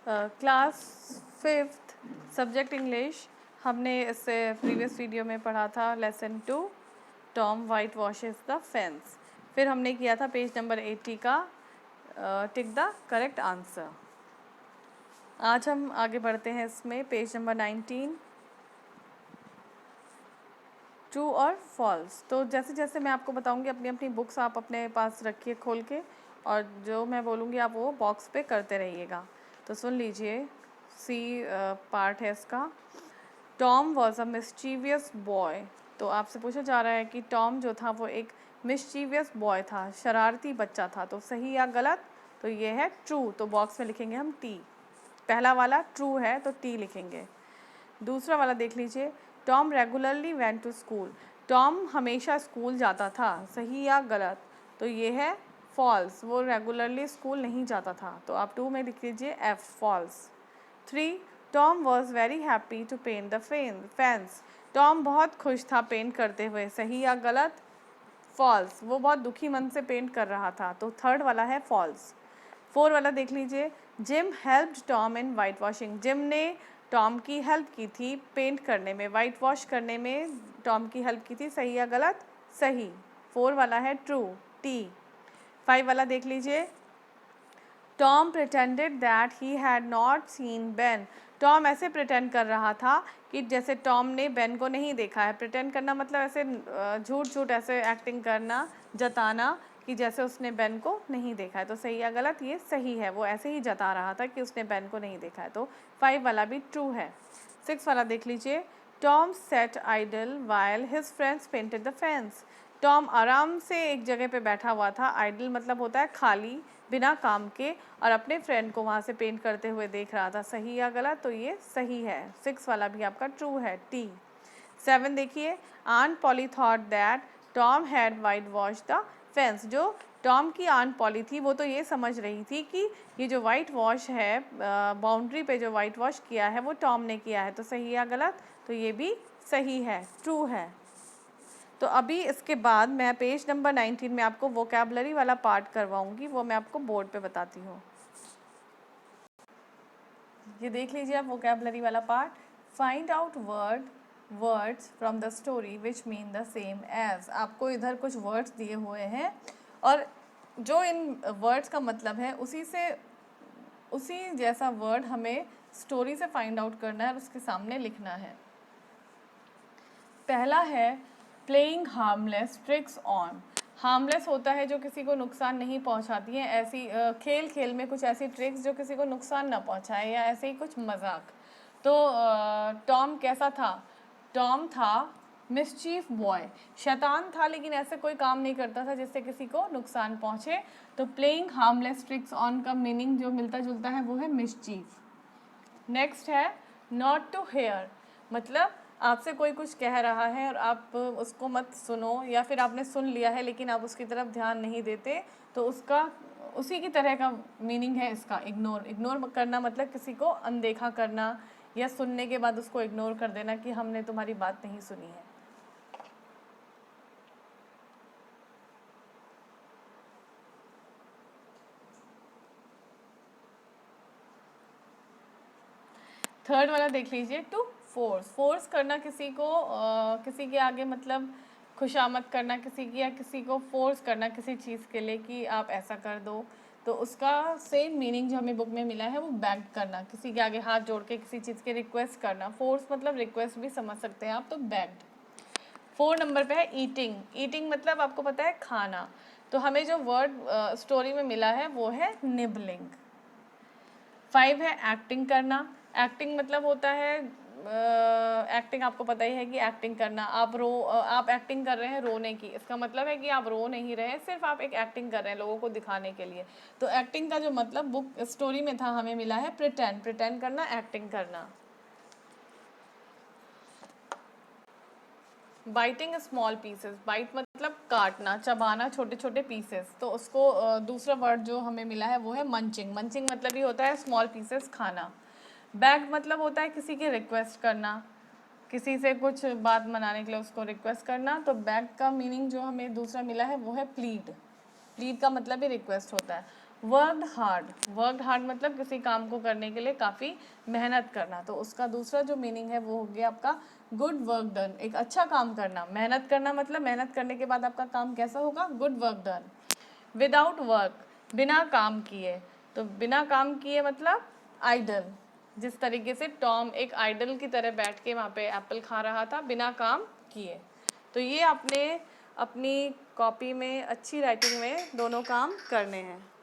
Class 5th subject English. हमने इससे previous video में पढ़ा था lesson 2 Tom white washes the fence. फिर हमने किया था पेज नंबर 80 का टिक द करेक्ट आंसर। आज हम आगे बढ़ते हैं इसमें पेज नंबर 19 ट्रू और फॉल्स। तो जैसे जैसे मैं आपको बताऊंगी अपनी अपनी बुक्स आप अपने पास रखिए खोल के, और जो मैं बोलूँगी आप वो बॉक्स पे करते रहिएगा। तो सुन लीजिए, सी पार्ट है इसका। Tom was a mischievous boy. तो आपसे पूछा जा रहा है कि टॉम जो था वो एक मिस्चीवियस बॉय था, शरारती बच्चा था। तो सही या गलत? तो ये है ट्रू, तो बॉक्स में लिखेंगे हम टी। पहला वाला ट्रू है तो टी लिखेंगे। दूसरा वाला देख लीजिए, Tom regularly went to school. Tom हमेशा स्कूल जाता था, सही या गलत? तो ये है फॉल्स, वो रेगुलरली स्कूल नहीं जाता था। तो आप 2 में लिख लीजिए F, false. 3, Tom was very happy to paint the fence. Tom बहुत खुश था पेंट करते हुए, सही या गलत? फॉल्स, वो बहुत दुखी मन से पेंट कर रहा था। तो थर्ड वाला है फॉल्स। 4 वाला देख लीजिए, gym helped Tom in white washing. Gym ने टॉम की हेल्प की थी पेंट करने में, वाइट वॉश करने में टॉम की हेल्प की थी, सही या गलत? सही। 4 वाला है ट्रू, टी। 5 वाला देख लीजिए, Tom pretended that he had not seen Ben. Tom ऐसे प्रिटेंड कर रहा था कि जैसे टॉम ने बेन को नहीं देखा है। प्रिटेंड करना मतलब ऐसे झूठ झूठ ऐसे एक्टिंग करना, जताना कि जैसे उसने बेन को नहीं देखा है। तो सही या गलत? ये सही है, वो ऐसे ही जता रहा था कि उसने बेन को नहीं देखा है। तो 5 वाला भी ट्रू है। 6 वाला देख लीजिए, Tom sat idle while his friends painted the fence. Tom आराम से एक जगह पे बैठा हुआ था। आइडल मतलब होता है खाली, बिना काम के, और अपने फ्रेंड को वहाँ से पेंट करते हुए देख रहा था, सही या गलत? तो ये सही है, 6 वाला भी आपका ट्रू है, टी। 7 देखिए, aunt Polly thought that Tom had whitewash the fence. जो टॉम की आंट पॉली थी वो तो ये समझ रही थी कि ये जो वाइट वॉश है, बाउंड्री पे जो वाइट वॉश किया है वो टॉम ने किया है। तो सही या गलत? तो ये भी सही है, ट्रू है। तो अभी इसके बाद मैं पेज नंबर 19 में आपको वोकैबलरी वाला पार्ट करवाऊंगी, वो मैं आपको बोर्ड पे बताती हूँ। ये देख लीजिए आप वोकैबलरी वाला part. Find out words from the story which mean the same as. आपको इधर कुछ वर्ड्स दिए हुए हैं और जो इन वर्ड्स का मतलब है उसी जैसा वर्ड हमें स्टोरी से फाइंड आउट करना है और उसके सामने लिखना है। पहला है playing harmless tricks on. Harmless होता है जो किसी को नुकसान नहीं पहुंचाती हैं, ऐसी खेल खेल में कुछ ऐसी ट्रिक्स जो किसी को नुकसान ना पहुंचाए, या ऐसे ही कुछ मजाक। तो टॉम कैसा था? टॉम था मिसचीफ बॉय, शैतान था, लेकिन ऐसे कोई काम नहीं करता था जिससे किसी को नुकसान पहुंचे। तो प्लेइंग हार्मलेस ट्रिक्स ऑन का मीनिंग जो मिलता जुलता है वो है मिसचीफ। नेक्स्ट है नॉट टू हेयर, मतलब आपसे कोई कुछ कह रहा है और आप उसको मत सुनो, या फिर आपने सुन लिया है लेकिन आप उसकी तरफ ध्यान नहीं देते, तो उसका उसी की तरह का मीनिंग है इसका इग्नोर। इग्नोर करना मतलब किसी को अनदेखा करना, या सुनने के बाद उसको इग्नोर कर देना कि हमने तुम्हारी बात नहीं सुनी है। थर्ड वाला देख लीजिए, टू फोर्स करना किसी को, किसी के आगे मतलब खुशामद करना किसी की, या किसी को फोर्स करना किसी चीज़ के लिए कि आप ऐसा कर दो। तो उसका सेम मीनिंग जो हमें बुक में मिला है वो बैग करना, किसी के आगे हाथ जोड़ के किसी चीज़ की रिक्वेस्ट करना। फोर्स मतलब रिक्वेस्ट भी समझ सकते हैं आप, तो बैग्ड। 4 नंबर पे है ईटिंग। ईटिंग मतलब आपको पता है खाना, तो हमें जो वर्ड स्टोरी में मिला है वो है निबलिंग। 5 है एक्टिंग करना। एक्टिंग मतलब होता है एक्टिंग आपको पता ही है कि एक्टिंग करना, आप एक्टिंग कर रहे हैं रोने की, इसका मतलब है कि आप रो नहीं रहे हैं, सिर्फ आप एक एक्टिंग कर रहे हैं लोगों को दिखाने के लिए। तो एक्टिंग का जो मतलब बुक स्टोरी में था हमें मिला है प्रिटेंड करना, एक्टिंग करना। बाइटिंग स्मॉल पीसेस, बाइट मतलब काटना, चबाना छोटे छोटे पीसेस। तो उसको दूसरा वर्ड जो हमें मिला है वो है मंचिंग। मंचिंग मतलब ही होता है स्मॉल पीसेस खाना। बैग मतलब होता है किसी की रिक्वेस्ट करना, किसी से कुछ बात मनाने के लिए उसको रिक्वेस्ट करना। तो बैग का मीनिंग जो हमें दूसरा मिला है वो है प्लीड। प्लीड का मतलब ही रिक्वेस्ट होता है। वर्कड हार्ड मतलब किसी काम को करने के लिए काफ़ी मेहनत करना। तो उसका दूसरा जो मीनिंग है वो हो गया आपका गुड वर्क डन, एक अच्छा काम करना। मेहनत करना मतलब मेहनत करने के बाद आपका काम कैसा होगा, good work done. Without work, बिना काम किए, तो बिना काम किए मतलब आइडल। जिस तरीके से टॉम एक आइडल की तरह बैठ के वहाँ पे एप्पल खा रहा था बिना काम किए। तो ये आपने अपनी कॉपी में अच्छी राइटिंग में दोनों काम करने हैं।